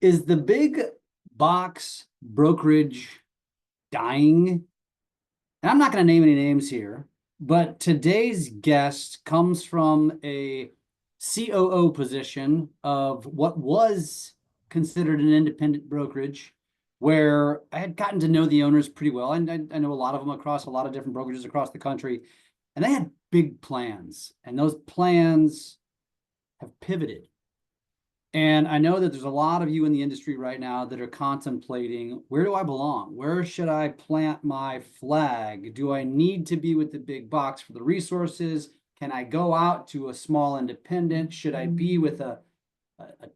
Is the big box brokerage dying? And I'm not going to name any names here, but today's guest comes from a COO position of what was considered an independent brokerage, where I had gotten to know the owners pretty well. And I know a lot of them across a lot of different brokerages across the country. And they had big plans, and those plans have pivoted. And I know that there's a lot of you in the industry right now that are contemplating, where do I belong? Where should I plant my flag? Do I need to be with the big box for the resources? Can I go out to a small independent? Should I be with a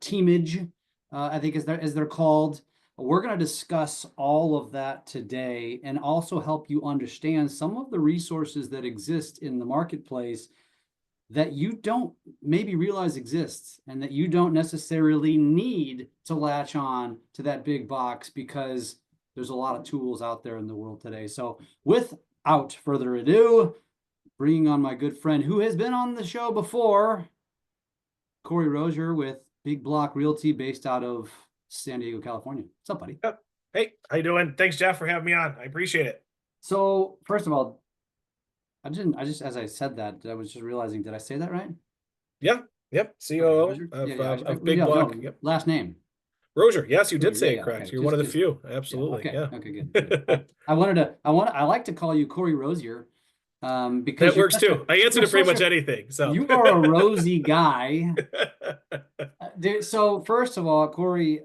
teamage, I think as they're called? We're going to discuss all of that today and also help you understand some of the resources that exist in the marketplace that you don't maybe realize exists, and that you don't necessarily need to latch on to that big box, because there's a lot of tools out there in the world today. So without further ado, bringing on my good friend who has been on the show before, Cory Rosier with Big Block Realty based out of San Diego, California. What's up, buddy? Yep. Hey, how you doing? Thanks, Jeff, for having me on. I appreciate it. So first of all, as I said that, I was just realizing, did I say that right? Yeah. Yep. Okay, COO Rosier? of, Yeah, yeah, Big yeah, Block. no, Yep. last name. Rosier. Yes, you did Yeah, say it yeah, correct. okay. You're one of the few. Yeah, Absolutely. okay, Yeah. okay, good, good. I like to call you Cory Rosier, because That works too. I answer you're to pretty such much a, anything. So you are a rosy guy. So first of all, Cory,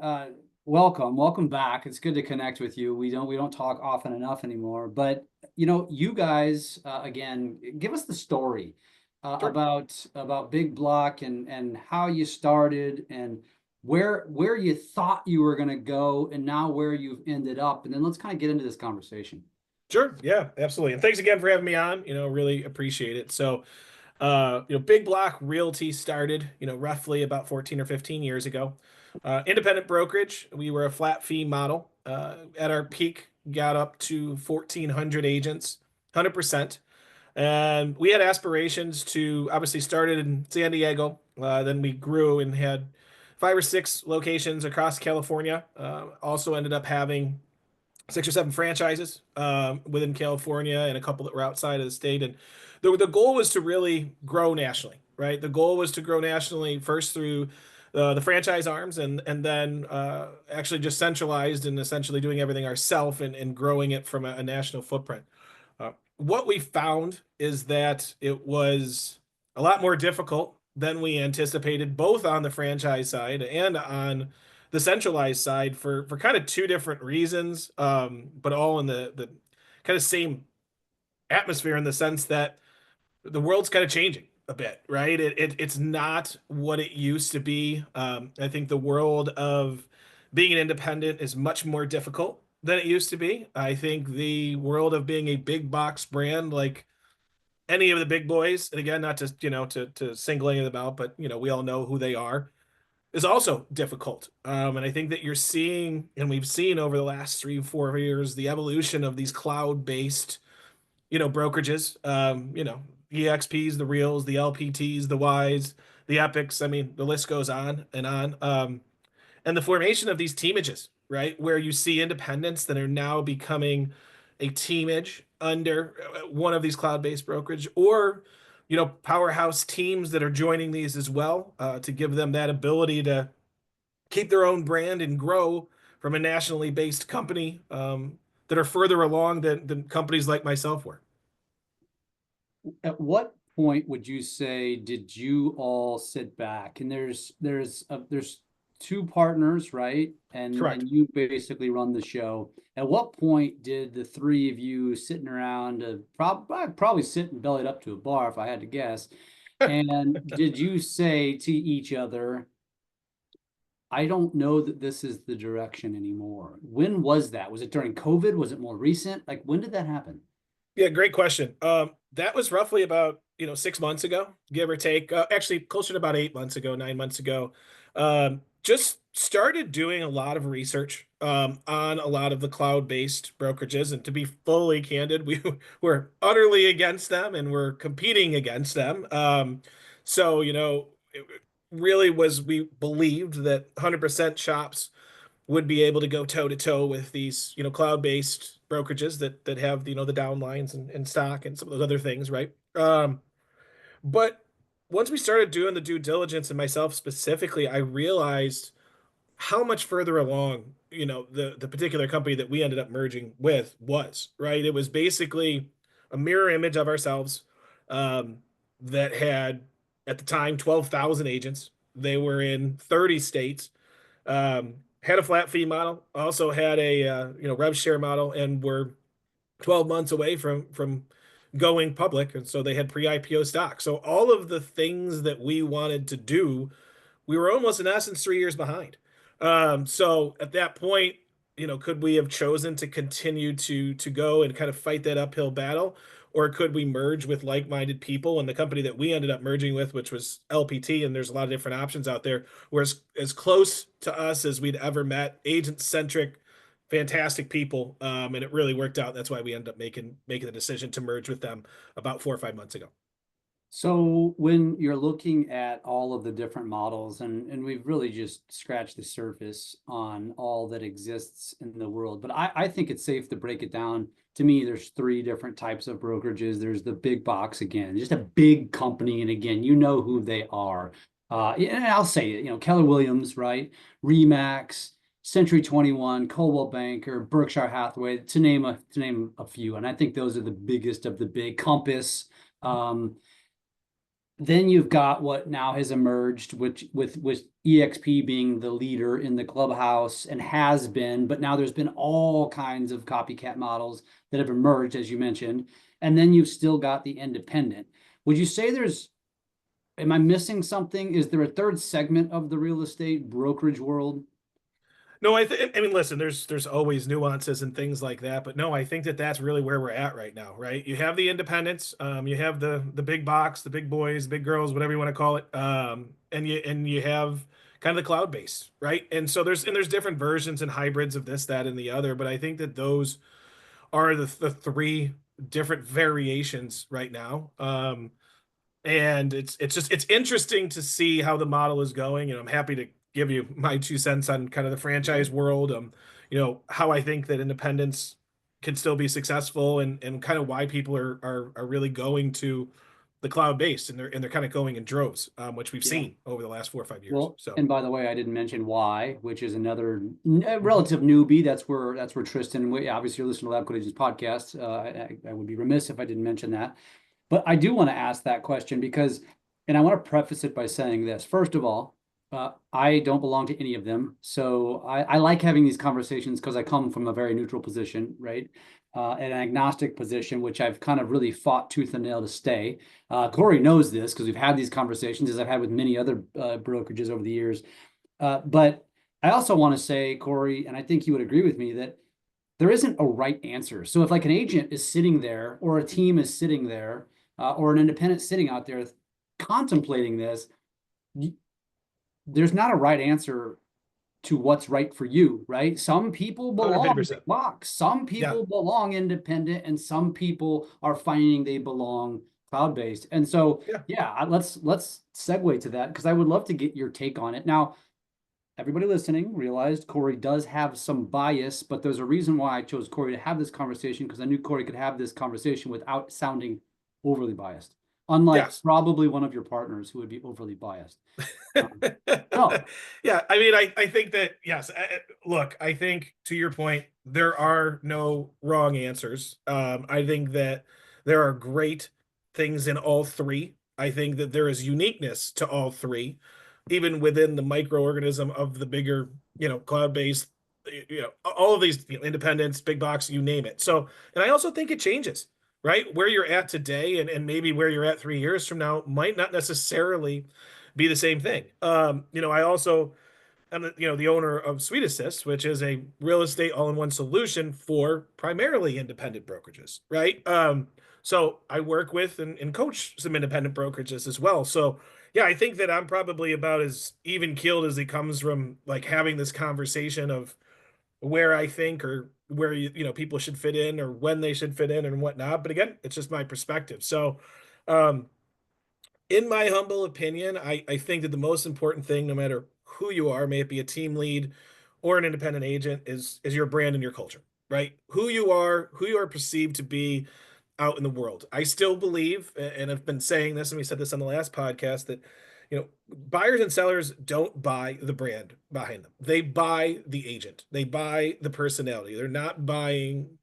welcome back. It's good to connect with you. We don't talk often enough anymore, but you guys, again, give us the story Sure. about Big Block, and how you started, and where you thought you were going to go, and now where you've ended up, and then let's kind of get into this conversation. Sure. Yeah, absolutely. And thanks again for having me on. Really appreciate it. So, Big Block Realty started, roughly about 14 or 15 years ago. Independent brokerage. We were a flat fee model. At our peak, got up to 1,400 agents, 100%. And we had aspirations to obviously started in San Diego. Then we grew and had 5 or 6 locations across California. Also ended up having 6 or 7 franchises within California and a couple that were outside of the state. And the goal was to really grow nationally, right? The goal was to grow nationally first through the franchise arms, and then actually just centralized and essentially doing everything ourselves, and growing it from a national footprint. What we found is that it was a lot more difficult than we anticipated, both on the franchise side and on the centralized side, for kind of 2 different reasons, but all in the kind of same atmosphere, in the sense that the world's kind of changing a bit, right? It's not what it used to be. I think the world of being an independent is much more difficult than it used to be. I think the world of being a big box brand, like any of the big boys, and again, not to to single any of them out, but we all know who they are, is also difficult. And I think that you're seeing, and we've seen over the last 3 or 4 years, the evolution of these cloud-based, brokerages, EXPs, the Reals, the LPTs, the Ys, the Epics. I mean, the list goes on and on. And the formation of these teamages, right, where you see independents that are now becoming a teamage under one of these cloud-based brokerage, or powerhouse teams that are joining these as well, to give them that ability to keep their own brand and grow from a nationally based company, that are further along than companies like myself were. At what point would you say did you all sit back, and there's two partners, right? Correct. And you basically run the show. At what point did the three of you sitting around, probably sitting bellied up to a bar if I had to guess, and did you say to each other, I don't know that this is the direction anymore? When was that? Was it during COVID? Was it more recent? Like, when did that happen? Yeah, great question. That was roughly about 6 months ago, give or take. Actually, closer to about 8 months ago, 9 months ago. Just started doing a lot of research on a lot of the cloud-based brokerages, and to be fully candid, we were utterly against them, and we're competing against them. So it really was. We believed that 100% shops would be able to go toe to toe with these, cloud-based brokerages that have, the downlines and stock and some of those other things, right? But once we started doing the due diligence and myself specifically, I realized how much further along, the particular company that we ended up merging with was, right? It was basically a mirror image of ourselves, um, that had at the time 12,000 agents. They were in 30 states, had a flat fee model, also had a rev share model, and were 12 months away from going public. And so they had pre-IPO stock. So all of the things that we wanted to do, we were almost in essence 3 years behind. So at that point, could we have chosen to continue to go and kind of fight that uphill battle, or could we merge with like-minded people? And the company that we ended up merging with, which was LPT, and there's a lot of different options out there, was as close to us as we'd ever met, agent-centric, fantastic people, and it really worked out. That's why we ended up making the decision to merge with them about 4 or 5 months ago. So when you're looking at all of the different models, and we've really just scratched the surface on all that exists in the world, but I think it's safe to break it down. To me, there's three different types of brokerages. There's the big box, again, just a big company, and again, you know who they are. And I'll say it, Keller Williams, right? Remax, Century 21, Coldwell Banker, Berkshire Hathaway, to name a few. And I think those are the biggest of the big. Compass. Then you've got what now has emerged, which with EXP being the leader in the clubhouse and has been, but now there's been all kinds of copycat models that have emerged, as you mentioned. And then you've still got the independent. Would you say am I missing something? Is there a third segment of the real estate brokerage world? No, I mean, listen, there's always nuances and things like that, but no, I think that that's really where we're at right now, right? You have the independents, you have the big box, the big boys, big girls, whatever you want to call it, and you have kind of the cloud base, right? And so there's different versions and hybrids of this, that, and the other, but I think that those are the three different variations right now. And it's interesting to see how the model is going, and I'm happy to give you my 2 cents on kind of the franchise world. How I think that independents can still be successful, and kind of why people are really going to the cloud based, and they're kind of going in droves, which we've Yeah. seen over the last 4 or 5 years. Well, So and by the way, I didn't mention why, which is another Mhm. relative newbie. That's where Tristan. Obviously, you're listening to Lab Coat Agents podcast. I would be remiss if I didn't mention that. But I do want to ask that question because, and I want to preface it by saying this. First of all, I don't belong to any of them. So I like having these conversations because I come from a very neutral position, right? An agnostic position, which I've kind of really fought tooth and nail to stay. Cory knows this because we've had these conversations, as I've had with many other brokerages over the years. But I also want to say, Cory, and I think you would agree with me, that there isn't a right answer. So if like an agent is sitting there, or a team is sitting there, or an independent sitting out there contemplating this, there's not a right answer to what's right for you, right? Some people belong big 150%. box, some Yeah. people belong independent, and some people are finding they belong cloud-based. And so, Yeah. yeah, let's segue to that because I would love to get your take on it. Now, everybody listening realized Cory does have some bias, but there's a reason why I chose Cory to have this conversation because I knew Cory could have this conversation without sounding overly biased, unlike Yes. probably one of your partners who would be overly biased. So, Yeah, I mean, I think that, yes. Look, I think to your point, there are no wrong answers. I think that there are great things in all three. I think that there is uniqueness to all three, even within the microorganism of the bigger, cloud-based, all of these, independents, big box, you name it. So, and I also think it changes, right? Where you're at today, and maybe where you're at 3 years from now might not necessarily be the same thing. I also am the owner of Suite Assist, which is a real estate all-in-one solution for primarily independent brokerages, right? So I work with and coach some independent brokerages as well. So yeah, I think that I'm probably about as even keeled as it comes from like having this conversation of where I think, or where people should fit in, or when they should fit in and whatnot. But again, it's just my perspective. So um in my humble opinion, I think that the most important thing, no matter who you are, may it be a team lead or an independent agent is your brand and your culture, right? Who you are perceived to be out in the world. I still believe, and I've been saying this, and we said this on the last podcast, that buyers and sellers don't buy the brand behind them. They buy the agent. They buy the personality. They're not buying,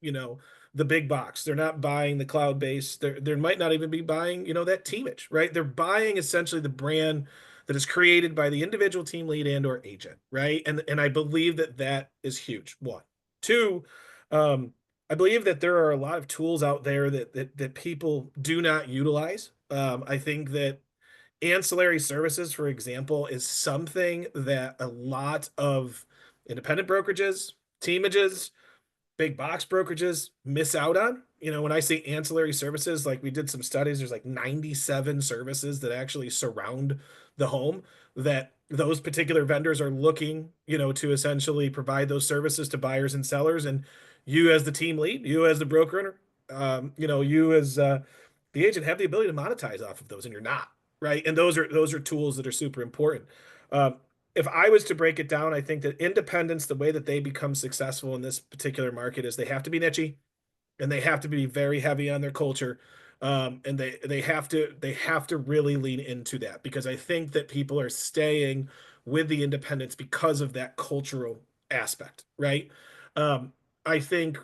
the big box. They're not buying the cloud base. They might not even be buying, that teamage, right? They're buying essentially the brand that is created by the individual team lead and or agent, right? And I believe that that is huge. One, two, I believe that there are a lot of tools out there that people do not utilize. I think that ancillary services, for example, is something that a lot of independent brokerages, teamages, big box brokerages miss out on. When I say ancillary services, like we did some studies, there's like 97 services that actually surround the home that those particular vendors are looking, to essentially provide those services to buyers and sellers. And you as the team lead, you as the broker owner, you as the agent have the ability to monetize off of those, and you're not, right? And those are tools that are super important. Um, if I was to break it down, I think that independents, the way that they become successful in this particular market is they have to be niche and they have to be very heavy on their culture. And they have to really lean into that, because I think that people are staying with the independents because of that cultural aspect, right? Um, I think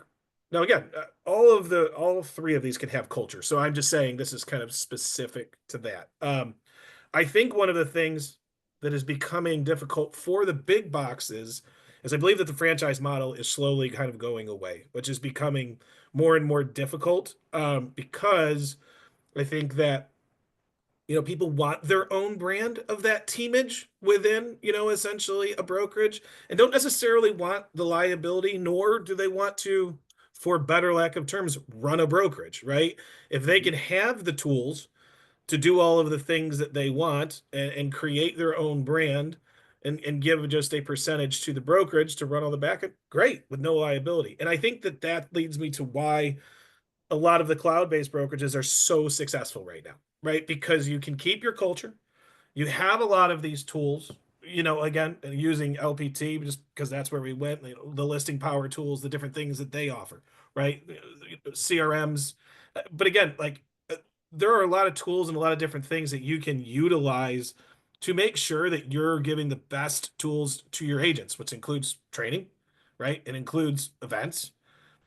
now again, all three of these can have culture. So I'm just saying this is kind of specific to that. I think one of the things that is becoming difficult for the big boxes is I believe that the franchise model is slowly kind of going away, which is becoming more and more difficult, because I think that people want their own brand of that teamage within essentially a brokerage, and don't necessarily want the liability, nor do they want to, for better lack of terms, run a brokerage, right? If they can have the tools to do all of the things that they want, and create their own brand, and give just a percentage to the brokerage to run all the back end, great, with no liability. And I think that that leads me to why a lot of the cloud-based brokerages are so successful right now, right? Because you can keep your culture. You have a lot of these tools, again, using LPT just because that's where we went, the listing power tools, the different things that they offer, right? CRMs. But again, like, there are a lot of tools and a lot of different things that you can utilize to make sure that you're giving the best tools to your agents, which includes training, right? It includes events.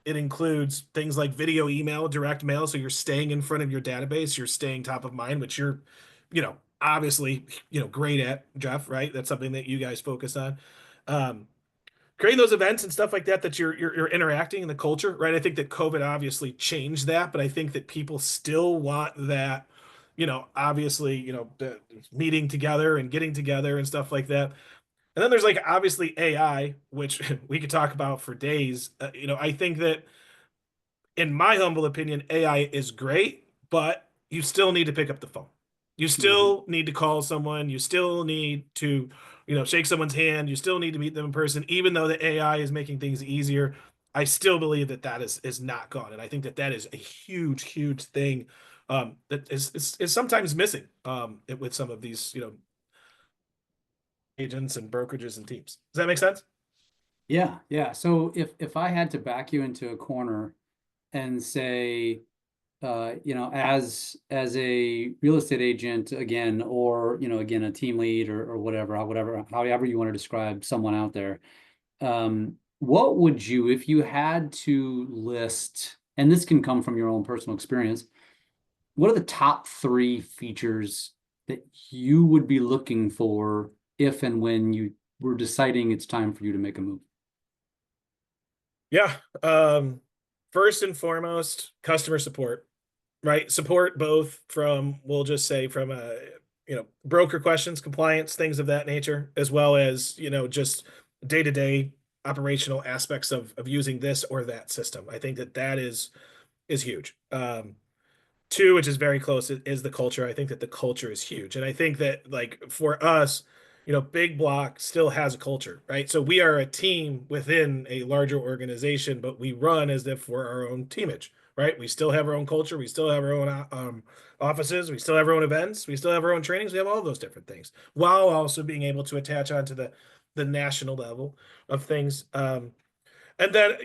It includes things like video, email, direct mail. So you're staying in front of your database, you're staying top of mind, which you're, obviously, great at, Jeff, right? That's something that you guys focus on. Um, Creating those events and stuff like that, that you're interacting in the culture, right? I think that COVID obviously changed that, but I think that people still want that, obviously, the meeting together and getting together and stuff like that. And then there's like obviously AI, which we could talk about for days. I think that, in my humble opinion, AI is great, but you still need to pick up the phone. You Mhm. still need to call someone. You still need to, shake someone's hand. You still need to meet them in person, even though the AI is making things easier. I still believe that that is not gone, and I think that that is a huge, huge thing, that is sometimes missing, with some of these, agents and brokerages and teams. Does that make sense? Yeah, yeah. So if I had to back you into a corner and say, as a real estate agent again, or again a team lead, or whatever, however you want to describe someone out there, what would you, if you had to list, and this can come from your own personal experience, what are the top three features that you would be looking for if and when you were deciding it's time for you to make a move? Yeah. First and foremost, customer support, right? Support both from, we'll just say, from a, broker questions, compliance, things of that nature, as well as, just day-to-day operational aspects of using this or that system. I think that that is huge. Two, which is very close, is the culture. I think that the culture is huge. And I think that, like, for us, Big Block still has a culture, right? So we are a team within a larger organization, but we run as if we're our own teamage, right? We still have our own culture. We still have our own offices. We still have our own events. We still have our own trainings. We have all those different things, while also being able to attach onto the national level of things. And then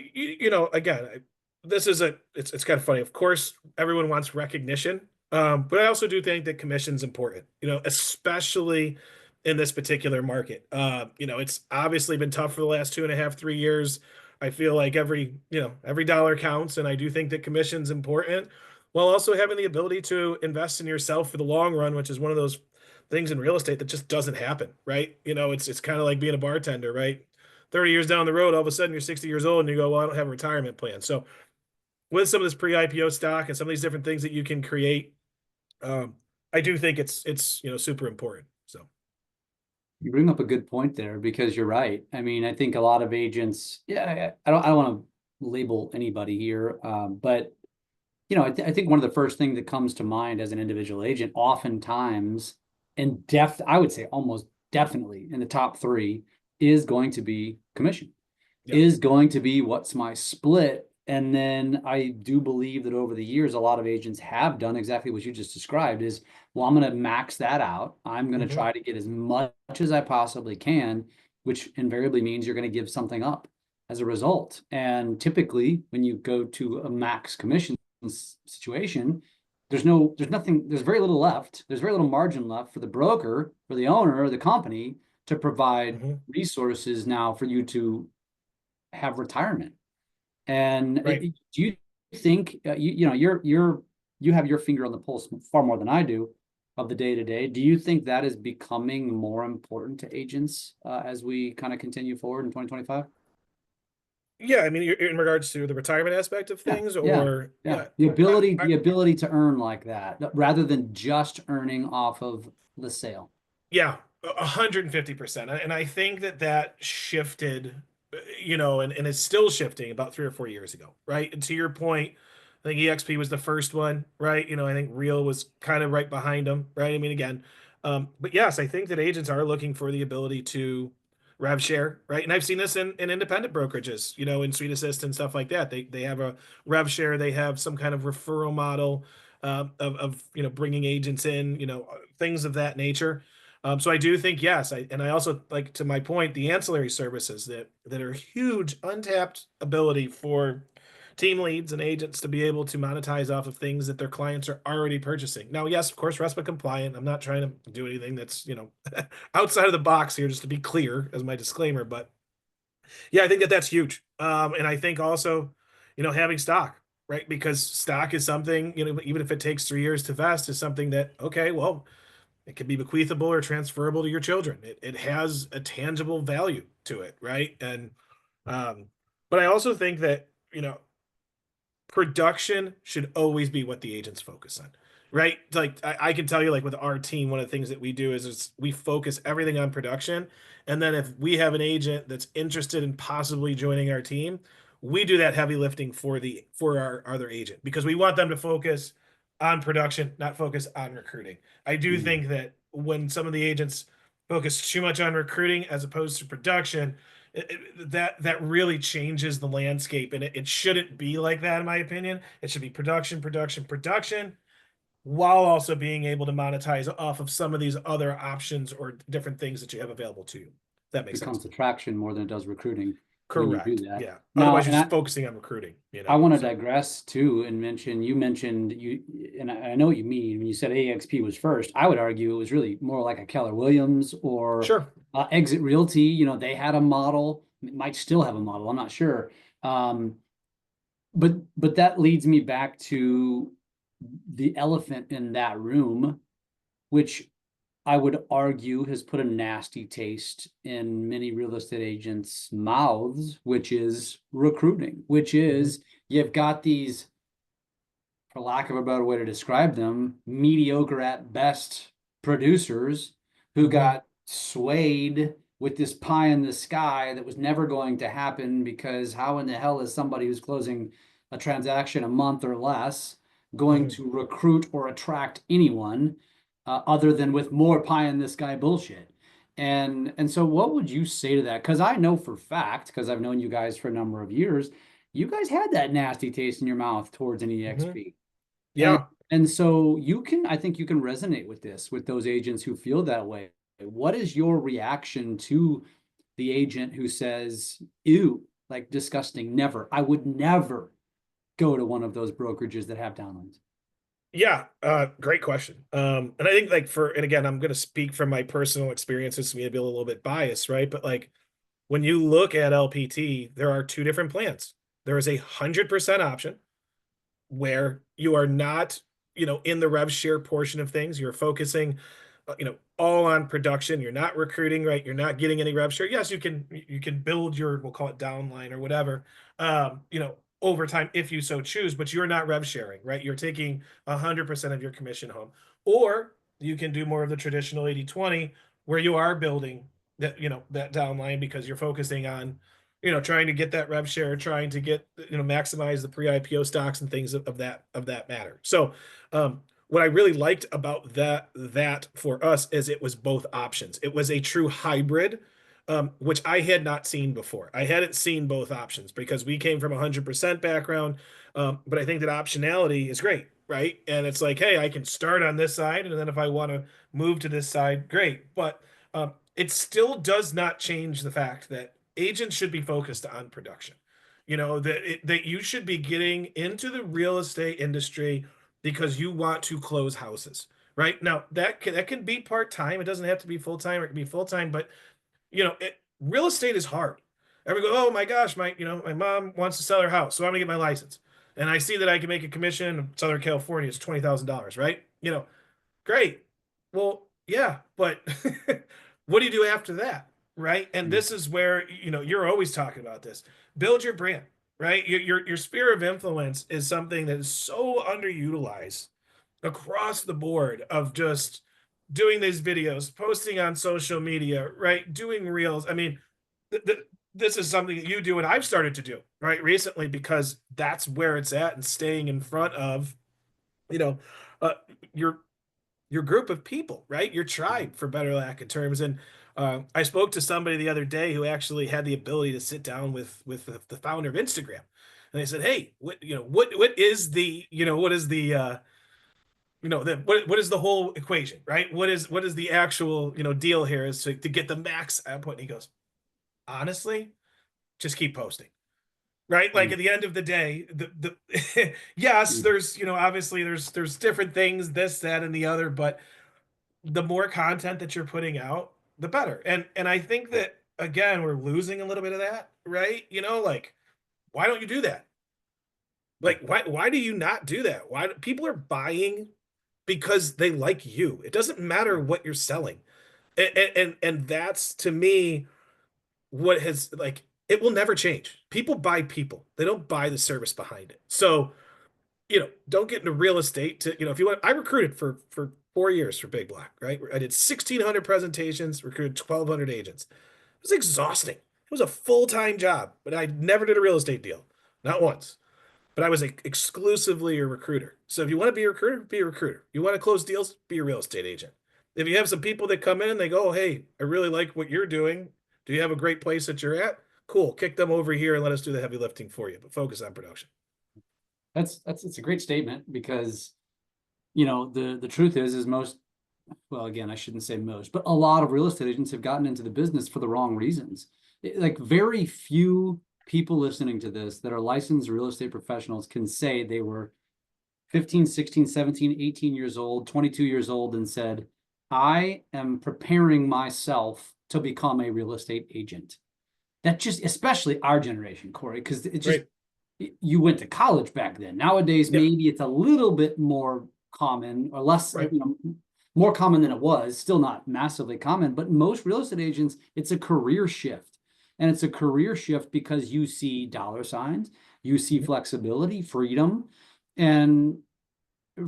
again, this is it's kind of funny. Of course, everyone wants recognition, but I also do think that commission's important. Especially in this particular market. It's obviously been tough for the last 2.5, 3 years. I feel like every dollar counts, and I do think that commission's important, while also having the ability to invest in yourself for the long run, which is one of those things in real estate that just doesn't happen, right? It's kind of like being a bartender, right? 30 years down the road, all of a sudden you're 60 years old and you go, well, I don't have a retirement plan. So with some of this pre-IPO stock and some of these different things that you can create, um, I do think it's super important. So You bring up a good point there because you're right. I mean, I think a lot of agents, yeah, I don't want to label anybody here, but I think one of the first things that comes to mind as an individual agent, oftentimes, I would say almost definitely in the top three, is going to be commission, yeah. is going to be what's my split. And then I do believe that over the years, a lot of agents have done exactly what you just described is, well, I'm going to max that out. I'm going to Hmm. try to get as much as I possibly can, which invariably means you're going to give something up as a result. And typically, when you go to a max commission situation, there's very little left. There's very little margin left for the broker, for the owner, or the company to provide Hmm. resources now for you to have retirement. And Right. do you think you have your finger on the pulse far more than I do of the day to day? Do you think that is becoming more important to agents as we kind of continue forward in 2025? Yeah, I mean, in regards to the retirement aspect of Yeah, things, yeah, or yeah. yeah, The ability to earn like that rather than just earning off of the sale. yeah, 150%. And I think that shifted, and it's still shifting about 3 or 4 years ago, right? And to your point, I think EXP was the first one, right? I think Real was kind of right behind them, right? I mean, again, but yes, I think that agents are looking for the ability to rev share, right? And I've seen this in independent brokerages, in Sweet Assist and stuff like that. They have a rev share, they have some kind of referral model of bringing agents in, things of that nature. So I do think yes, and I also like to my point the ancillary services that are huge untapped ability for team leads and agents to be able to monetize off of things that their clients are already purchasing. Now, yes, of course, RESPA compliant. I'm not trying to do anything that's outside of the box here, just to be clear as my disclaimer. But yeah, I think that's huge. And I think also, having stock, right? Because stock is something, even if it takes 3 years to vest, is something that okay, well it can be bequeathable or transferable to your children. It has a tangible value to it, right? And um, but I also think that production should always be what the agents focus on, right? Like I can tell you, like with our team, one of the things that we do is we focus everything on production, and then if we have an agent that's interested in possibly joining our team, we do that heavy lifting for our other agent because we want them to focus on production, not focus on recruiting. I do Mm. think that when some of the agents focus too much on recruiting as opposed to production, that really changes the landscape, and it shouldn't be like that in my opinion. It should be production, production, production, while also being able to monetize off of some of these other options or different things that you have available to you. If that makes sense. Becomes attraction more than it does recruiting when you do Correct. that. Yeah, Now, otherwise you're just focusing on recruiting, I want to so digress too and you mentioned and I know what you mean when you said AXP was first. I would argue it was really more like a Keller Williams or sure. Exit Realty. They had a model, it might still have a model. I'm not sure. Um, but that leads me back to the elephant in that room, which I would argue has put a nasty taste in many real estate agents' mouths, which is recruiting, which Hmm. is you've got these, for lack of a better way to describe them, mediocre at best producers who Hmm. got swayed with this pie in the sky that was never going to happen because how in the hell is somebody who's closing a transaction a month or less going Hmm. to recruit or attract anyone other than with more pie in the sky bullshit? And so what would you say to that? Because I know for fact, because I've known you guys for a number of years, you guys had that nasty taste in your mouth towards an Hmm. EXP. And Yeah. and so I think you can resonate with this, with those agents who feel that way. What is your reaction to the agent who says, ew, like disgusting, never. I would never go to one of those brokerages that have downlines. Yeah, great question. And I think and again, I'm going to speak from my personal experiences, maybe a little bit biased, right? But like when you look at LPT, there are two different plans. There is 100% option where you are not, in the rev share portion of things. You're focusing, all on production. You're not recruiting, right? You're not getting any rev share. Yes, you can build your, we'll call it downline or whatever, over time if you so choose, but you're not rev sharing, right? You're taking 100% of your commission home. Or you can do more of the traditional 80/20 where you are building that downline because you're focusing on trying to get that rev share, trying to get, maximize the pre-IPO stocks and things of that matter. So, what I really liked about that for us is it was both options. It was a true hybrid, which I had not seen before. I hadn't seen both options because we came from 100% background. But I think that optionality is great, right? And it's like, hey, I can start on this side, and then if I want to move to this side, great. But it still does not change the fact that agents should be focused on production. That you should be getting into the real estate industry because you want to close houses. Right now, that can be part time. It doesn't have to be full time. It can be full time, but real estate is hard. Everyone go, oh my gosh, my mom wants to sell her house, so I'm gonna get my license, and I see that I can make a commission in Southern California. It's $20,000, right? Great. Well, yeah, but what do you do after that? Right. And this is where, you're always talking about this. Build your brand, right? Your sphere of influence is something that is so underutilized across the board of just doing these videos, posting on social media, right? Doing reels. I mean, this is something that you do and I've started to do, right, recently because that's where it's at and staying in front of, you know, uh, your your group of people, right? Your tribe, for better lack of terms. And I spoke to somebody the other day who actually had the ability to sit down with the founder of Instagram, and they said, "Hey, what is what is the whole equation, right? What is the actual deal here is to get the max output?" And he goes, "Honestly, just keep posting." Right, like at the end of the day, the yes, there's obviously there's different things, this, that, and the other, but the more content that you're putting out, the better. And I think that again, we're losing a little bit of that, right? Like why don't you do that? Like why do you not do that? Why people are buying because they like you. It doesn't matter what you're selling. And that's to me what has like it will never change. People buy people. They don't buy the service behind it. So don't get into real estate to, if you want, I recruited for 4 years for Big Black, right? I did 1,600 presentations, recruited 1,200 agents. It was exhausting. It was a full-time job, but I never did a real estate deal, not once. But I was exclusively a recruiter. So if you want to be a recruiter, be a recruiter. You want to close deals, be a real estate agent. If you have some people that come in and they go, oh, hey, I really like what you're doing. Do you have a great place that you're at? Cool. Kick them over here and let us do the heavy lifting for you, but focus on production. That's it's a great statement because the truth is most, well, again, I shouldn't say most, but a lot of real estate agents have gotten into the business for the wrong reasons. Like very few people listening to this that are licensed real estate professionals can say they were 15, 16, 17, 18 years old, 22 years old and said, I am preparing myself to become a real estate agent. That just, especially our generation, Cory, because it just, Right. you went to college back then. Nowadays, Yeah. maybe it's a little bit more common or less, Right. more common than it was, still not massively common, but most real estate agents, it's a career shift. And it's a career shift because you see dollar signs, you see flexibility, freedom. And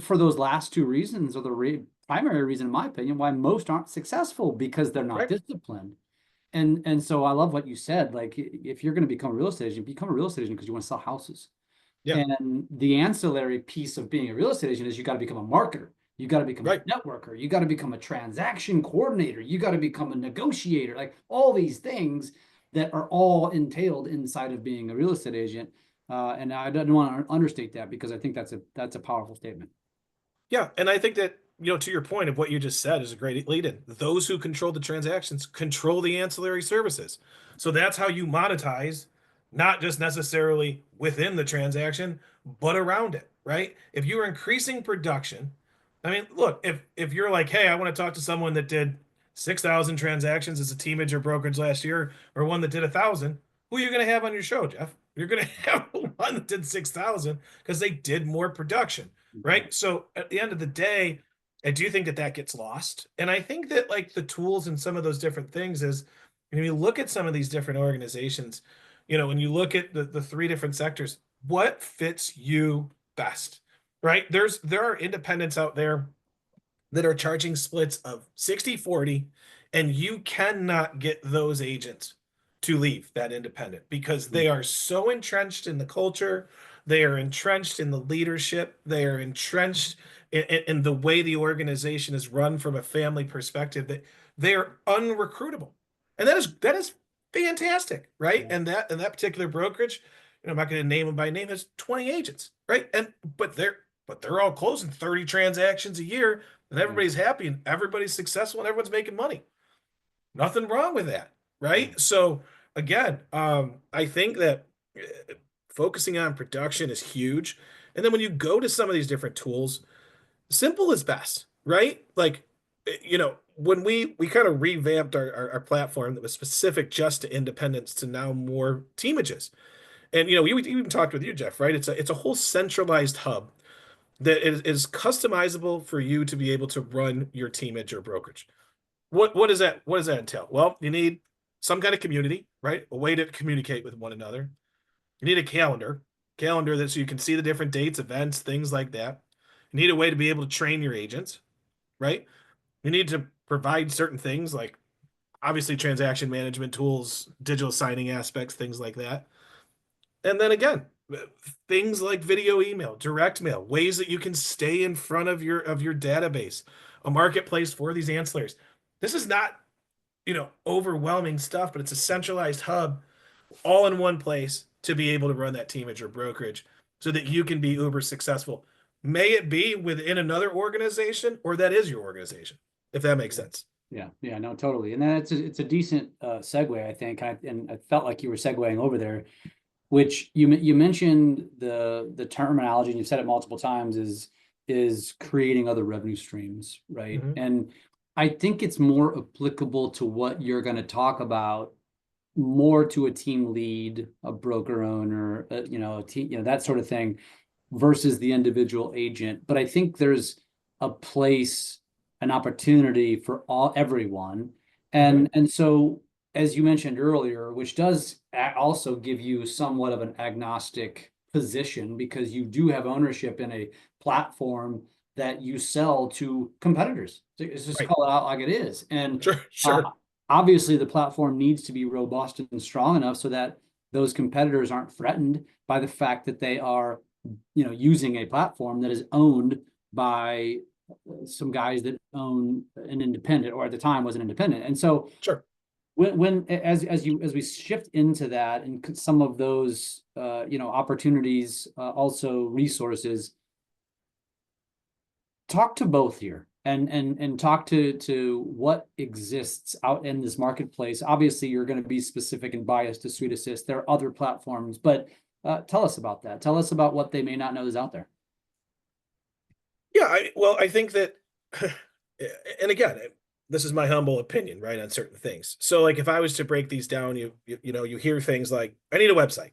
for those last two reasons are the primary reason, in my opinion, why most aren't successful because they're not Right. disciplined. And so I love what you said. Like if you're going to become a real estate agent, become a real estate agent because you want to sell houses. Yeah. And the ancillary piece of being a real estate agent is you got to become a marketer. You got to become a Right. networker. You got to become a transaction coordinator. You got to become a negotiator. Like all these things that are all entailed inside of being a real estate agent. And I don't want to understate that because I think that's a powerful statement. Yeah, and I think that to your point of what you just said is a great lead in. Those who control the transactions control the ancillary services. So that's how you monetize, not just necessarily within the transaction, but around it, right? If you're increasing production, I mean, look, if you're like, hey, I want to talk to someone that did 6,000 transactions as a teamage or brokerage last year, or one that did 1,000, who are you going to have on your show, Jeff? You're going to have one that did 6,000 because they did more production, right? So at the end of the day, I do think that that gets lost. And I think that like the tools and some of those different things is when you look at some of these different organizations, when you look at the three different sectors, what fits you best, right? There are independents out there that are charging splits of 60-40, and you cannot get those agents to leave that independent because they are so entrenched in the culture, they are entrenched in the leadership, they are entrenched in the way the organization is run from a family perspective that they are unrecruitable. And that is fantastic, right? Yeah. And that particular brokerage, I'm not going to name them by name, has 20 agents, right? But they're all closing 30 transactions a year, and everybody's happy and everybody's successful and everyone's making money. Nothing wrong with that, right? So again, I think that focusing on production is huge. And then when you go to some of these different tools, simple is best, right? Like, when we kind of revamped our platform that was specific just to independents to now more teamages. And we even talked with you, Jeff, right? It's a whole centralized hub that is customizable for you to be able to run your teamage or brokerage. What does that entail? Well, you need some kind of community, right? A way to communicate with one another. You need a calendar that so you can see the different dates, events, things like that. You need a way to be able to train your agents, right? You need to provide certain things like obviously transaction management tools, digital signing aspects, things like that. And then again, things like video email, direct mail, ways that you can stay in front of your database, a marketplace for these ancillaries. This is not, overwhelming stuff, but it's a centralized hub all in one place to be able to run that teamage or brokerage so that you can be uber successful. May it be within another organization or that is your organization, if that makes sense. Yeah, no, totally. And then it's a decent segue, I think. And I felt like you were segueing over there, which you mentioned the terminology, and you've said it multiple times, is creating other revenue streams, right? Mhm. And I think it's more applicable to what you're going to talk about, more to a team lead, a broker owner, a team, that sort of thing, versus the individual agent. But I think there's a place, an opportunity for everyone. Mhm. And so, as you mentioned earlier, which does also give you somewhat of an agnostic position because you do have ownership in a platform that you sell to competitors. Let's just Right. call it out like it is. And Sure. uh, Sure. obviously, the platform needs to be robust and strong enough so that those competitors aren't threatened by the fact that they are, using a platform that is owned by some guys that own an independent, or at the time was an independent. And so Sure. when as we shift into that and some of those opportunities, also resources, talk to both here and talk to what exists out in this marketplace. Obviously, you're going to be specific and biased to Sweet Assist. There are other platforms, but tell us about that. Tell us about what they may not know is out there. Yeah, I think that, and again, this is my humble opinion, right, on certain things. So, like, if I was to break these down, you hear things like, "I need a website."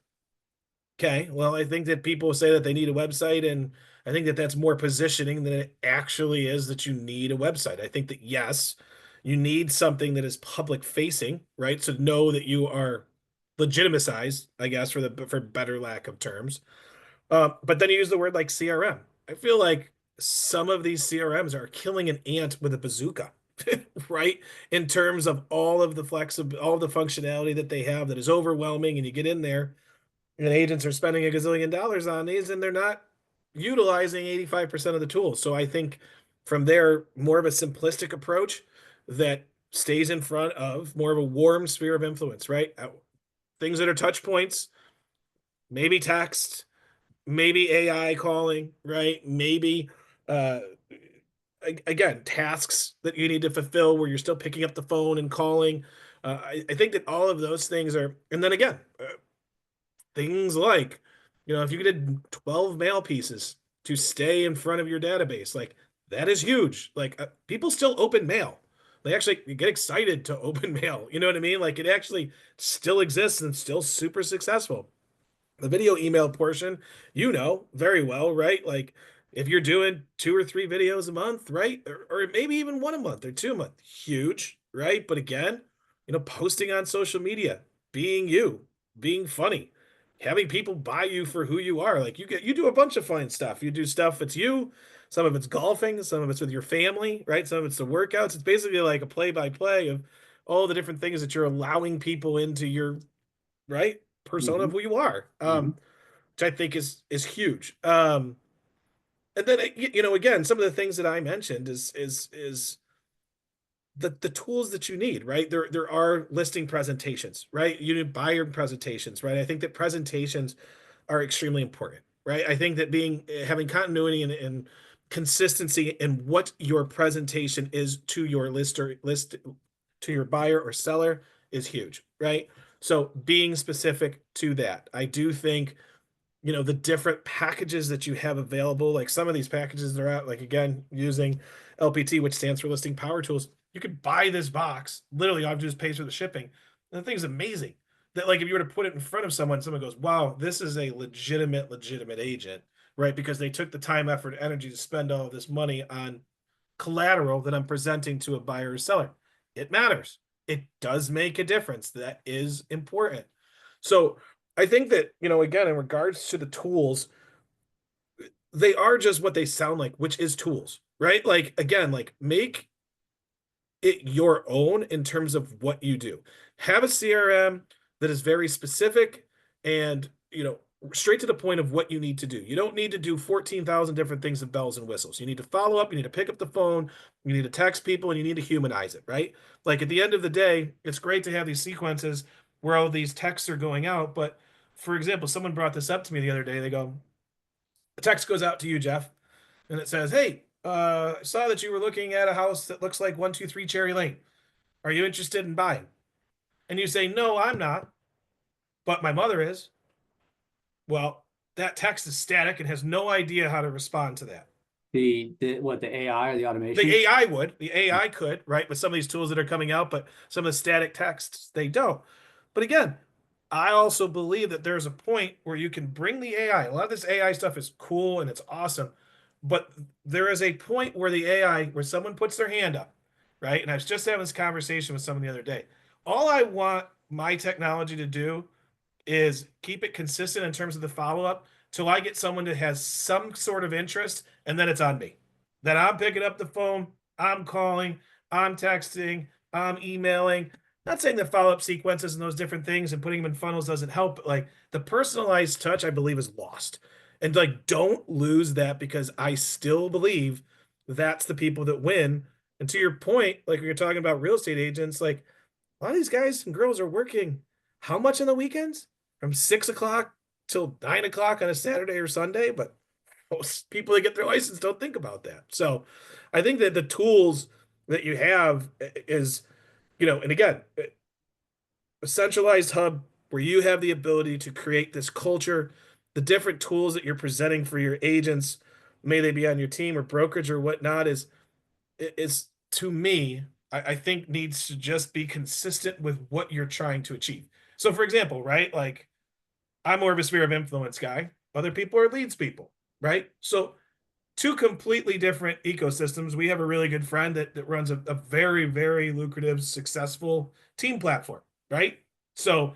Okay, well, I think that people say that they need a website, and I think that that's more positioning than it actually is that you need a website. I think that yes, you need something that is public facing, right? So know that you are legitimized, I guess, for better lack of terms. But then you use the word like CRM. I feel like some of these CRMs are killing an ant with a bazooka, right? In terms of all of the functionality that they have that is overwhelming, and you get in there, and agents are spending a gazillion dollars on these, and they're not utilizing 85% of the tools. So I think from there, more of a simplistic approach that stays in front of more of a warm sphere of influence, right? Things that are touch points, maybe text, maybe AI calling, right? Maybe uh, again, tasks that you need to fulfill where you're still picking up the phone and calling. I think that all of those things are, and then again, things like, if you did 12 mail pieces to stay in front of your database, like that is huge. Like people still open mail. They actually get excited to open mail. You know what I mean? Like it actually still exists and still super successful. The video email portion, very well, right? Like if you're doing 2 or 3 videos a month, right? Or maybe even one a month or 2 a month, huge, right? But again, posting on social media, being you, being funny, having people buy you for who you are. Like you do a bunch of fun stuff. You do stuff that's you, some of it's golfing, some of it's with your family, right? Some of it's the workouts. It's basically like a play-by-play of all the different things that you're allowing people into your right persona Hmm. of who you are, Hmm. which I think is huge. And then again, some of the things that I mentioned is the tools that you need, right? There are listing presentations, right? You need buyer presentations, right? I think that presentations are extremely important, right? I think that having continuity and consistency in what your presentation is to your list to your buyer or seller is huge, right? So being specific to that, I do think the different packages that you have available, like some of these packages that are out, like again, using LPT, which stands for Listing Power Tools, you could buy this box. Literally, all you just pays for the shipping. And the thing's amazing. That like if you were to put it in front of someone goes, wow, this is a legitimate agent, right? Because they took the time, effort, energy to spend all of this money on collateral that I'm presenting to a buyer or seller. It matters. It does make a difference. That is important. So I think that, again, in regards to the tools, they are just what they sound like, which is tools, right? Like, again, like make it your own in terms of what you do. Have a CRM that is very specific and, straight to the point of what you need to do. You don't need to do 14,000 different things of bells and whistles. You need to follow up, you need to pick up the phone, you need to text people, and you need to humanize it, right? Like at the end of the day, it's great to have these sequences where all these texts are going out. But for example, someone brought this up to me the other day. They go, a text goes out to you, Jeff, and it says, hey, I saw that you were looking at a house that looks like 123 Cherry Lane. Are you interested in buying? And you say, no, I'm not, but my mother is. Well, that text is static and has no idea how to respond to that. The AI or the The automation? AI would, the AI could, right, with some of these tools that are coming out, but some of the static texts, they don't. But again, I also believe that there's a point where you can bring the AI. A lot of this AI stuff is cool and it's awesome, but there is a point where the AI, where someone puts their hand up, right? And I was just having this conversation with someone the other day. All I want my technology to do is keep it consistent in terms of the follow up till I get someone that has some sort of interest, and then it's on me. Then I'm picking up the phone, I'm calling, I'm texting, I'm emailing. Not saying that follow up sequences and those different things and putting them in funnels doesn't help, but like the personalized touch, I believe, is lost. And like, don't lose that because I still believe that's the people that win. And to your point, like we are talking about real estate agents, like a lot of these guys and girls are working how much on the weekends? From 6 o'clock till 9 o'clock on a Saturday or Sunday. But most people that get their license don't think about that. So I think that the tools that you have is, and again, a centralized hub where you have the ability to create this culture, the different tools that you're presenting for your agents, may they be on your team or brokerage or whatnot, is to me, I think needs to just be consistent with what you're trying to achieve. So, for example, right, like I'm more of a sphere of influence guy. Other people are leads people, right? So, two completely different ecosystems. We have a really good friend that runs a very, very lucrative, successful team platform, right? So,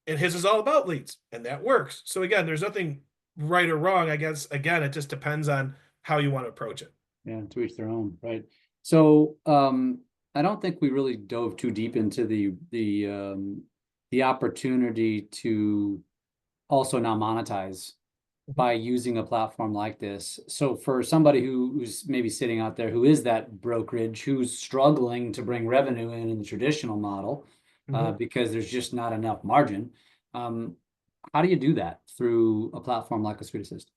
and his is all about leads, and that works. So, again, there's nothing right or wrong. I guess, again, it just depends on how you want to approach it. Yeah, to each their own, right? So I don't think we really dove too deep into the opportunity to also now monetize by using a platform like this. So for somebody who's maybe sitting out there who is that brokerage who's struggling to bring revenue in the traditional model Mhm. because there's just not enough margin, how do you do that through a platform like a Suite Assist?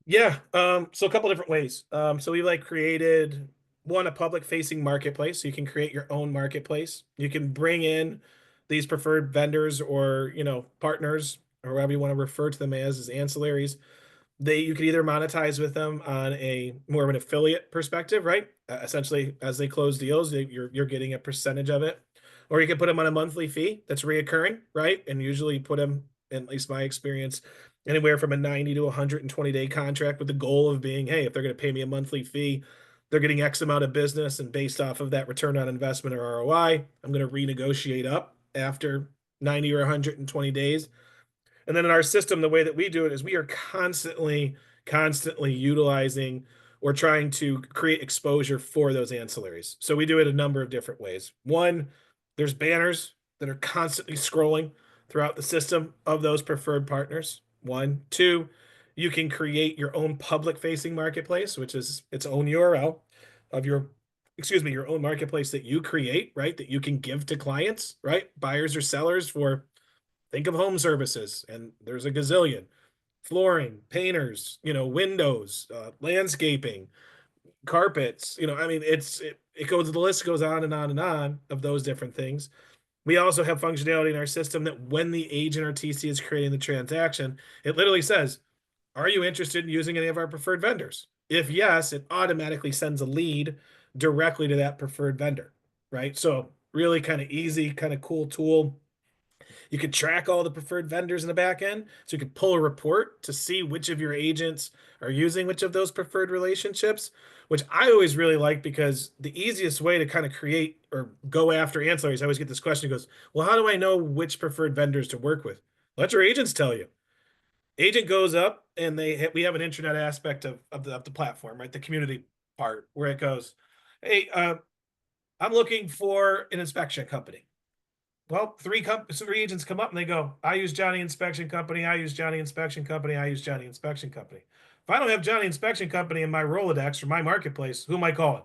Yeah, so a couple different ways. So we like created one, a public facing marketplace. So you can create your own marketplace. You can bring in these preferred vendors or, partners or whatever you want to refer to them as ancillaries. You could either monetize with them on a more of an affiliate perspective, right? Essentially, as they close deals, you're getting a percentage of it, or you can put them on a monthly fee that's reoccurring, right? And usually put them, in at least my experience, anywhere from a 90 to 120-day contract with the goal of being, hey, if they're going to pay me a monthly fee, they're getting X amount of business, and based off of that return on investment or ROI, I'm going to renegotiate up after 90 or 120 days. And then in our system, the way that we do it is we are constantly utilizing or trying to create exposure for those ancillaries. So we do it a number of different ways. One, there's banners that are constantly scrolling throughout the system of those preferred partners. One, two, you can create your own public facing marketplace, which is its own URL of your own marketplace that you create, right? That you can give to clients, right? Buyers or sellers for, think of home services, and there's a gazillion: flooring, painters, windows, landscaping, carpets. I mean, it goes, the list goes on and on and on of those different things. We also have functionality in our system that when the agent or TC is creating the transaction, it literally says, "Are you interested in using any of our preferred vendors?" If yes, it automatically sends a lead directly to that preferred vendor, right? So really kind of easy, kind of cool tool. You could track all the preferred vendors in the back end. So you could pull a report to see which of your agents are using which of those preferred relationships, which I always really like, because the easiest way to kind of create or go after ancillaries, I always get this question. It goes, well, how do I know which preferred vendors to work with? Let your agents tell you. Agent goes up and we have an intranet aspect of the platform, right? The community part where it goes, hey, I'm looking for an inspection company. Well, three agents come up and they go, I use Johnny Inspection Company, I use Johnny Inspection Company, I use Johnny Inspection Company. If I don't have Johnny Inspection Company in my Rolodex or my marketplace, who am I calling?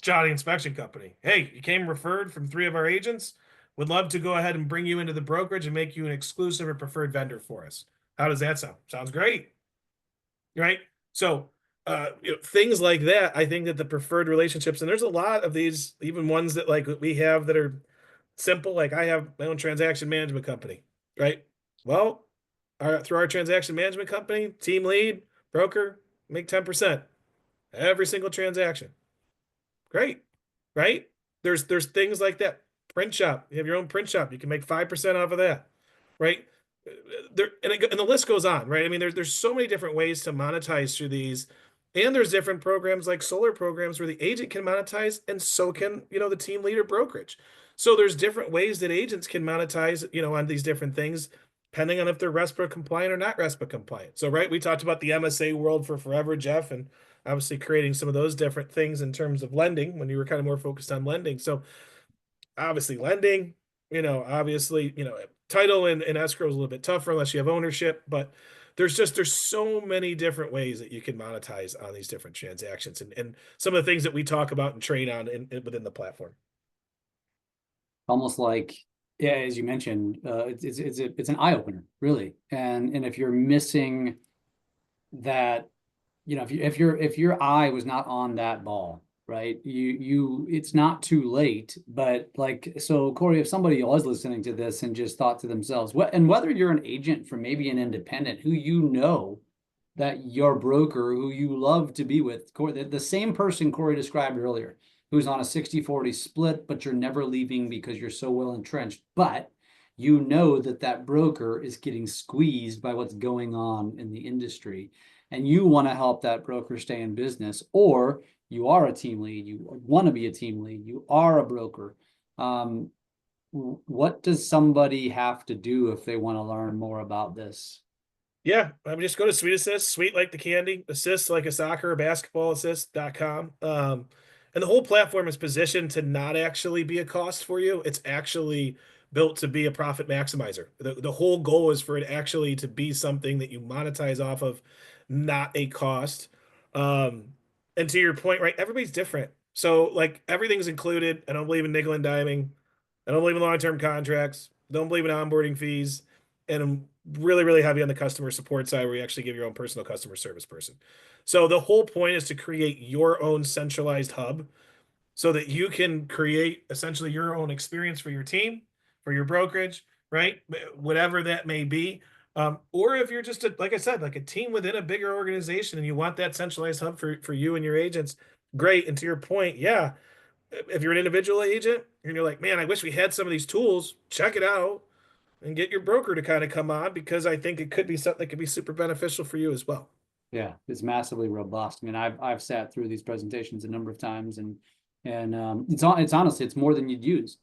Johnny Inspection Company. Hey, you came referred from three of our agents. Would love to go ahead and bring you into the brokerage and make you an exclusive or preferred vendor for us. How does that sound? Sounds great, right? So, things like that. I think that the preferred relationships, and there's a lot of these, even ones that like we have that are simple. Like I have my own transaction management company, right? Well, through our transaction management company, team lead, broker, make 10% every single transaction. Great, right? There's things like that. Print shop, you have your own print shop, you can make 5% off of that, right? And the list goes on, right? I mean, there's so many different ways to monetize through these, and there's different programs like solar programs where the agent can monetize, and so can the team leader brokerage. So there's different ways that agents can monetize, on these different things, depending on if they're RESPA compliant or not RESPA compliant. So, right, we talked about the MSA world for forever, Jeff, and obviously creating some of those different things in terms of lending when you were kind of more focused on lending. So obviously lending, obviously, title and escrow is a little bit tougher unless you have ownership, but there's so many different ways that you can monetize on these different transactions, and some of the things that we talk about and trade on within the platform. Almost like, yeah, as you mentioned, it's an eye opener, really. And if you're missing that, if your eye was not on that ball, right? It's not too late. But like, so Cory, if somebody was listening to this and just thought to themselves, what, and whether you're an agent for maybe an independent who that your broker who you love to be with, Cory, the same person Cory described earlier, who's on a 60-40 split, but you're never leaving because you're so well entrenched. But that broker is getting squeezed by what's going on in the industry, and you want to help that broker stay in business, or you are a team lead, you want to be a team lead, you are a broker. What does somebody have to do if they want to learn more about this? Yeah, I mean, just go to Sweet Assist, sweet like the candy, assist like a soccer or basketball assist.com. And the whole platform is positioned to not actually be a cost for you. It's actually built to be a profit maximizer. The whole goal is for it actually to be something that you monetize off of, not a cost. And to your point, right, everybody's different. So like everything's included. I don't believe in nickel and diming. I don't believe in long-term contracts. Don't believe in onboarding fees. And really, really heavy on the customer support side where you actually give your own personal customer service person. So the whole point is to create your own centralized hub so that you can create essentially your own experience for your team, for your brokerage, right? Whatever that may be. Or if you're just like I said, like a team within a bigger organization and you want that centralized hub for you and your agents, great. And to your point, yeah, if you're an individual agent and you're like, man, I wish we had some of these tools, check it out and get your broker to kind of come on because I think it could be something that could be super beneficial for you as well. Yeah, it's massively robust. I mean, I've sat through these presentations a number of times, and it's honestly it's more than you'd use.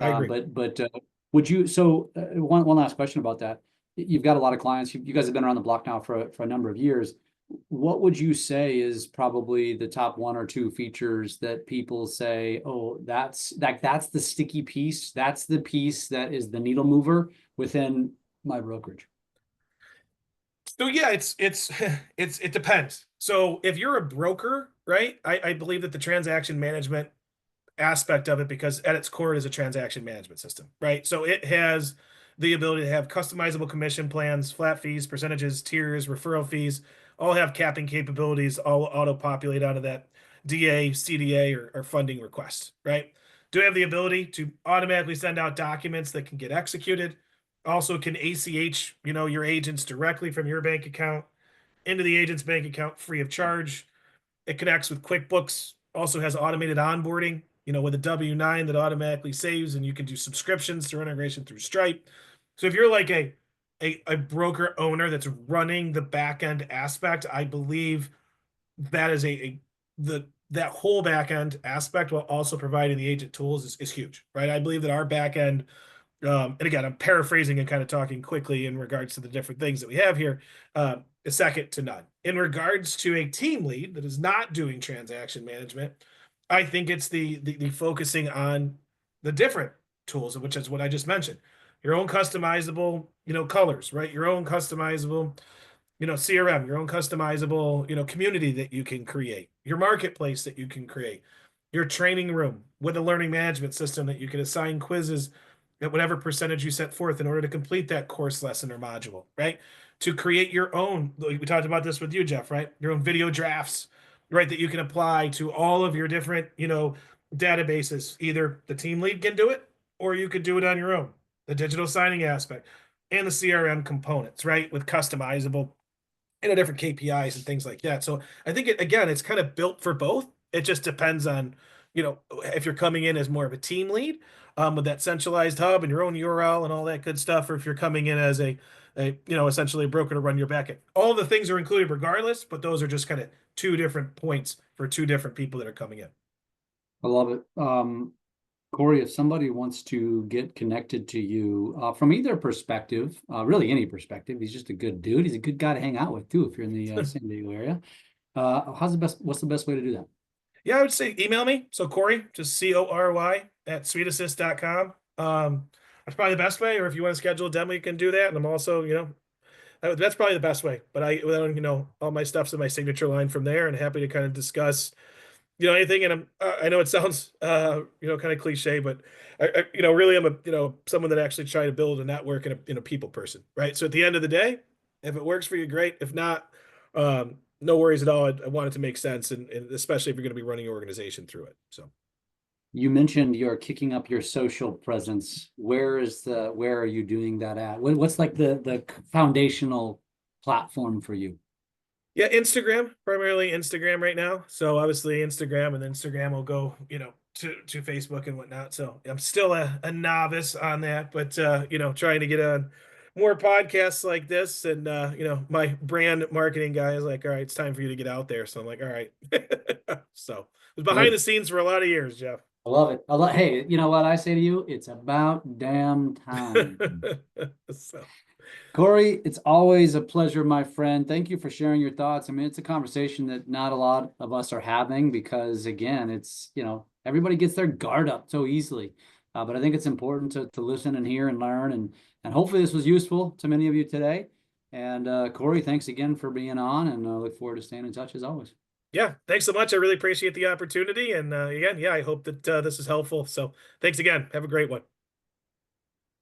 I agree. But would you? So one last question about that. You've got a lot of clients. You guys have been around the block now for a number of years. What would you say is probably the top one or two features that people say, oh, that's the sticky piece. That's the piece that is the needle mover within my brokerage. So yeah, it depends. So if you're a broker, right, I believe that the transaction management aspect of it, because at its core it is a transaction management system, right? So it has the ability to have customizable commission plans, flat fees, percentages, tiers, referral fees, all have capping capabilities, all auto-populate out of that DA, CDA, or funding request, right? Do have the ability to automatically send out documents that can get executed. Also can ACH, your agents directly from your bank account into the agent's bank account free of charge. It connects with QuickBooks, also has automated onboarding, with a W-9 that automatically saves, and you can do subscriptions through integration through Stripe. So if you're like a broker owner that's running the back end aspect, I believe that is that whole back end aspect while also providing the agent tools is huge, right? I believe that our back end and again, I'm paraphrasing and kind of talking quickly in regards to the different things that we have here, is second to none. In regards to a team lead that is not doing transaction management, I think it's the focusing on the different tools, which is what I just mentioned. Your own customizable, colors, right? Your own customizable CRM, your own customizable, community that you can create, your marketplace that you can create, your training room with a learning management system that you can assign quizzes at whatever percentage you set forth in order to complete that course lesson or module, right? To create your own, we talked about this with you, Jeff, right? Your own video drafts, right? That you can apply to all of your different, databases. Either the team lead can do it or you could do it on your own. The digital signing aspect and the CRM components, right? With customizable different KPIs and things like that. So I think again, it's kind of built for both. It just depends on, if you're coming in as more of a team lead, with that centralized hub and your own URL and all that good stuff, or if you're coming in as essentially a broker to run your backend. All the things are included regardless, but those are just kind of two different points for two different people that are coming in. I love it. Cory, if somebody wants to get connected to you from either perspective, really any perspective, he's just a good dude. He's a good guy to hang out with too, if you're in the San Diego area. What's the best way to do that? Yeah, I would say email me. So Cory, just Cory at sweetassist.com. That's probably the best way. Or if you want to schedule a demo, you can do that. And I'm also, that's probably the best way. But all my stuff's in my signature line from there, and happy to kind of discuss, anything. And I know it sounds, kind of cliche, but really I'm someone that actually try to build a network and a people person, right? So at the end of the day, if it works for you, great. If not, no worries at all. I want it to make sense, and especially if you're going to be running your organization through it. So You mentioned you're kicking up your social presence. Where are you doing that at? What's like the foundational platform for you? yeah, Instagram, primarily Instagram right now. So obviously Instagram, and then Instagram will go, to Facebook and whatnot. So I'm still a novice on that, but trying to get on more podcasts like this. And my brand marketing guy is like, all right, it's time for you to get out there. So I'm like, all right. So it was behind Good. the scenes for a lot of years, Jeff. I love it. Hey, you know what I say to you? It's about damn time. So Cory, it's always a pleasure, my friend. Thank you for sharing your thoughts. I mean, it's a conversation that not a lot of us are having because, again, it's, everybody gets their guard up so easily. But I think it's important to listen and hear and learn. And hopefully this was useful to many of you today. And Cory, thanks again for being on, and I look forward to staying in touch as always. yeah, thanks so much. I really appreciate the opportunity. And again, yeah, I hope that this is helpful. So thanks again. Have a great one.